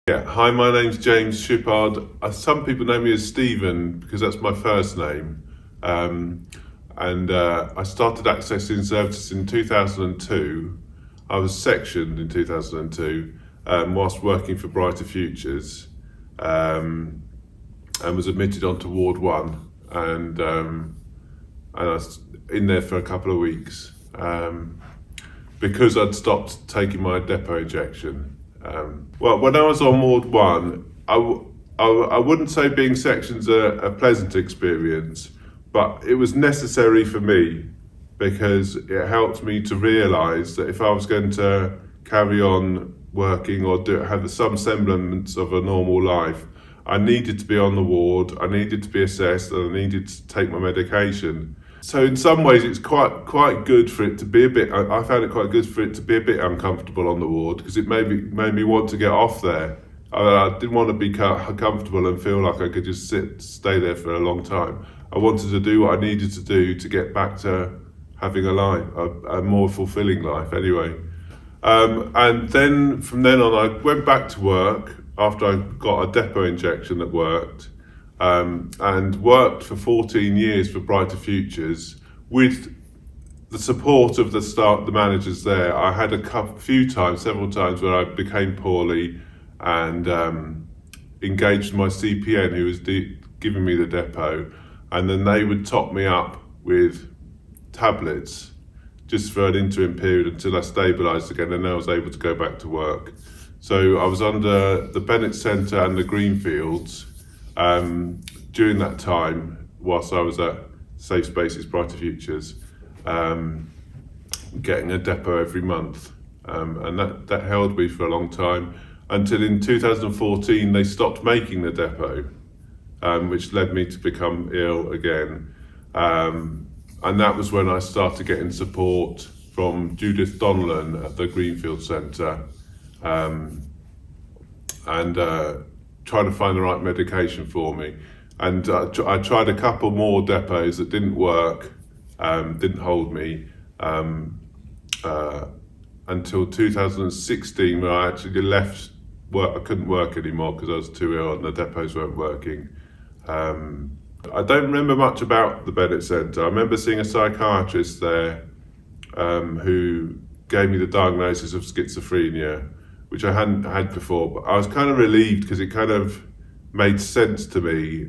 Yeah, hi, my name's James Shippard. Some people know me as Stephen because that's my first name. Um, and I started accessing services in 2002. I was sectioned in 2002 whilst working for Brighter Futures, um, and was admitted onto Ward 1. And I was in there for a couple of weeks because I'd stopped taking my depot injection. Well, when I was on Ward 1, I wouldn't say being sectioned's a pleasant experience, but it was necessary for me because it helped me to realise that if I was going to carry on working or have some semblance of a normal life, I needed to be on the ward, I needed to be assessed, and I needed to take my medication. So in some ways, it's quite good for it to be a bit. I found it quite good for it to be a bit uncomfortable on the ward because it made me want to get off there. I didn't want to be comfortable and feel like I could just stay there for a long time. I wanted to do what I needed to do to get back to having a life, a more fulfilling life. Anyway, and then from then on, I went back to work after I got a depot injection that worked. And worked for 14 years for Brighter Futures with the support of the managers there. I had several times where I became poorly and engaged my CPN who was giving me the depot, and then they would top me up with tablets just for an interim period until I stabilised again, and then I was able to go back to work. So I was under the Bennett Centre and the Greenfields during that time, whilst I was at Safe Spaces Brighter Futures, getting a depot every month, and that held me for a long time until in 2014 they stopped making the depot, which led me to become ill again, and that was when I started getting support from Judith Donlan at the Greenfields Centre, and trying to find the right medication for me. And I tried a couple more depots that didn't work, didn't hold me, until 2016 when I actually left work. I couldn't work anymore because I was too ill and the depots weren't working. I don't remember much about the Bennett Centre. I remember seeing a psychiatrist there who gave me the diagnosis of schizophrenia, which I hadn't had before, but I was kind of relieved because it kind of made sense to me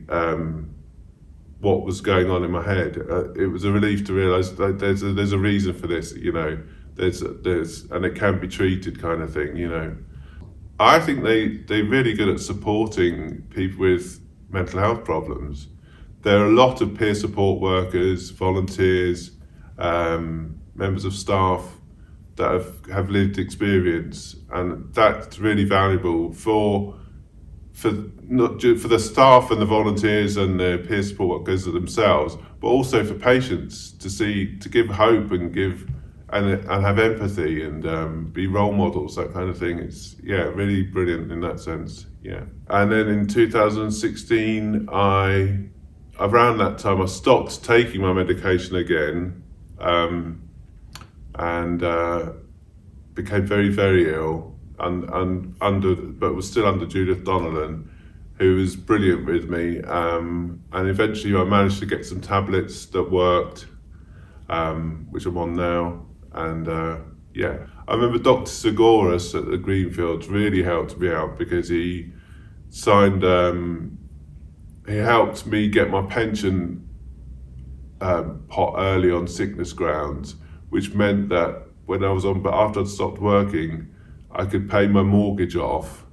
what was going on in my head. It was a relief to realise that there's a reason for this, and it can be treated, kind of thing, I think they're really good at supporting people with mental health problems. There are a lot of peer support workers, volunteers, members of staff that have lived experience, and that's really valuable for the staff and the volunteers and the peer support workers themselves, but also for patients to give hope and have empathy and be role models, that kind of thing. It's really brilliant in that sense. And then in 2016, around that time I stopped taking my medication again, and became very, very ill, but was still under Judith Donlan, who was brilliant with me, and eventually I managed to get some tablets that worked, which I'm on now. And I remember Dr. Segoras at the Greenfields really helped me out because he helped me get my pension pot early on sickness grounds, which meant that after I'd stopped working, I could pay my mortgage off.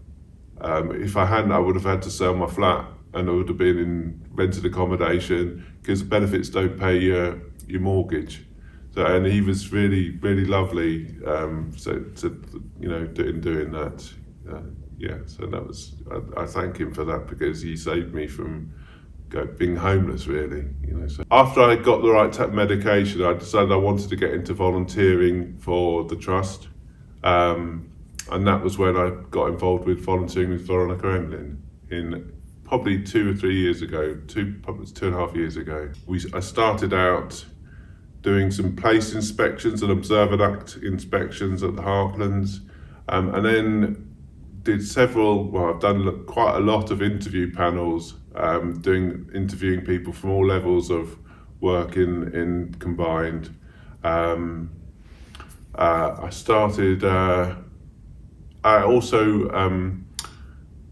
If I hadn't, I would have had to sell my flat and I would have been in rented accommodation because benefits don't pay your mortgage. So, and he was really, really lovely. Doing that. So that was, I thank him for that because he saved me from being homeless, really. So after I got the right medication, I decided I wanted to get into volunteering for the trust, and that was when I got involved with volunteering with Veronica Emlyn in probably 2 or 3 years ago. Probably 2.5 years ago. I started out doing some place inspections and observe and act inspections at the Harplands, and then did I've done quite a lot of interview panels, interviewing people from all levels of work in combined. I also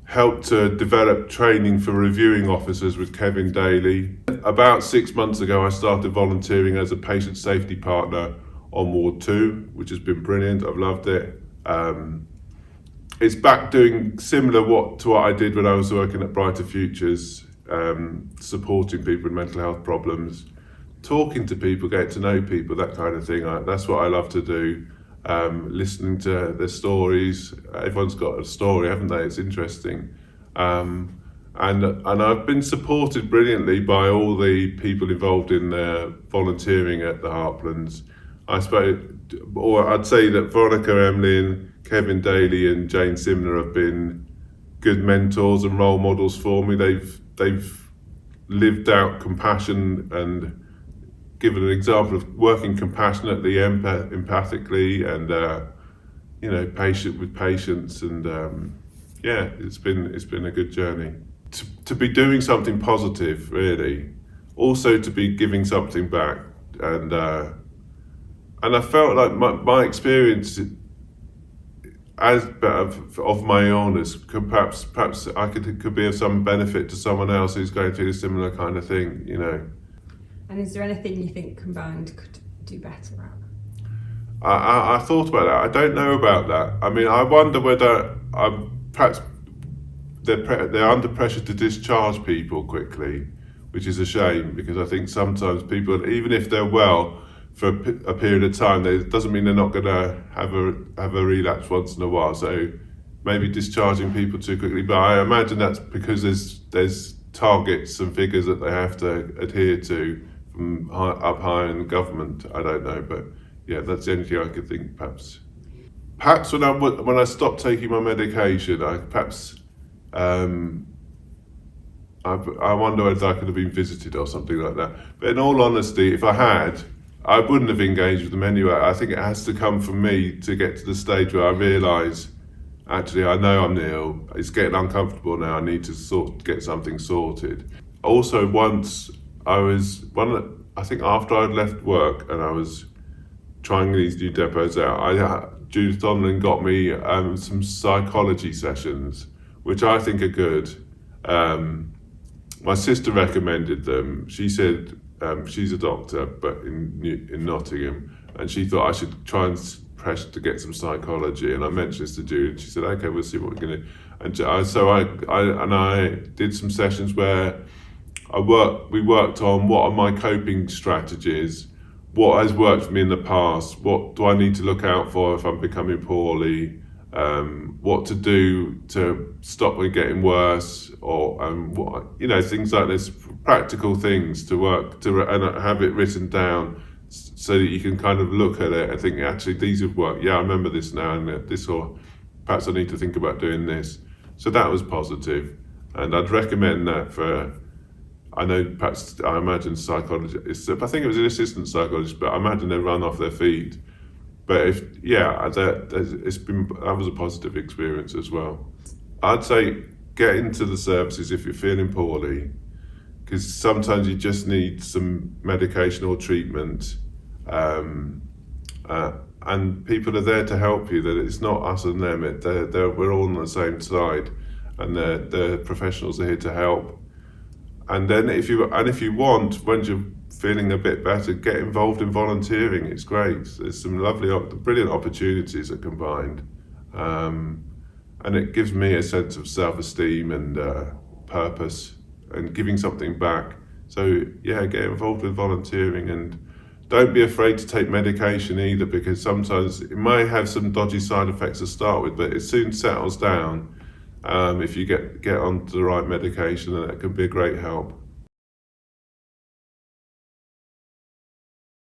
helped to develop training for reviewing officers with Kevin Daly. About 6 months ago, I started volunteering as a patient safety partner on Ward 2, which has been brilliant. I've loved it. It's back doing similar to what I did when I was working at Brighter Futures, supporting people with mental health problems, talking to people, getting to know people, that kind of thing. That's what I love to do. Listening to their stories. Everyone's got a story, haven't they? It's interesting. And I've been supported brilliantly by all the people involved in volunteering at the Harplands. I'd say that Veronica Emlyn, Kevin Daly and Jane Simner have been good mentors and role models for me. They've lived out compassion and given an example of working compassionately, empathically, and patient with patients, and it's been a good journey. To be doing something positive, really, also to be giving something back, and I felt like my experience of my illness perhaps I could be of some benefit to someone else who's going through a similar kind of thing, And is there anything you think combined could do better at? I thought about that. I don't know about that. I mean, I wonder whether perhaps they're under pressure to discharge people quickly, which is a shame, because I think sometimes people, even if they're well for a period of time, it doesn't mean they're not going to have a relapse once in a while. So maybe discharging people too quickly. But I imagine that's because there's targets and figures that they have to adhere to from up high in government. I don't know, but yeah, that's the only thing I could think. Perhaps when I stopped taking my medication, I wonder whether I could have been visited or something like that. But in all honesty, if I had, I wouldn't have engaged with them anyway. I think it has to come from me to get to the stage where I realise, actually, I know I'm ill. It's getting uncomfortable now. I need to get something sorted. Also, once I think after I'd left work and I was trying these new depots out, Judith Donlan got me some psychology sessions, which I think are good. My sister recommended them. She said she's a doctor, but in Nottingham, and she thought I should try and press to get some psychology. And I mentioned this to Judith. She said, "Okay, we'll see what we're going to." And I did some sessions where we worked on what are my coping strategies, what has worked for me in the past, what do I need to look out for if I'm becoming poorly, what to do to stop me getting worse, or things like this, practical things to work and have it written down so that you can kind of look at it and think, actually, these have worked. Yeah, I remember this now, and this, or perhaps I need to think about doing this. So that was positive, and I'd recommend that for. I imagine psychologists. I think it was an assistant psychologist, but I imagine they run off their feet. But that was a positive experience as well. I'd say get into the services if you're feeling poorly, because sometimes you just need some medication or treatment, and people are there to help you. That it's not us and them. We're all on the same side, and the professionals are here to help. And then if you want, when you're feeling a bit better, get involved in volunteering. It's great. There's some brilliant opportunities at Combined, and it gives me a sense of self-esteem and purpose and giving something back. So yeah, get involved with volunteering, and don't be afraid to take medication either, because sometimes it may have some dodgy side effects to start with, but it soon settles down. If you get onto the right medication, and it can be a great help.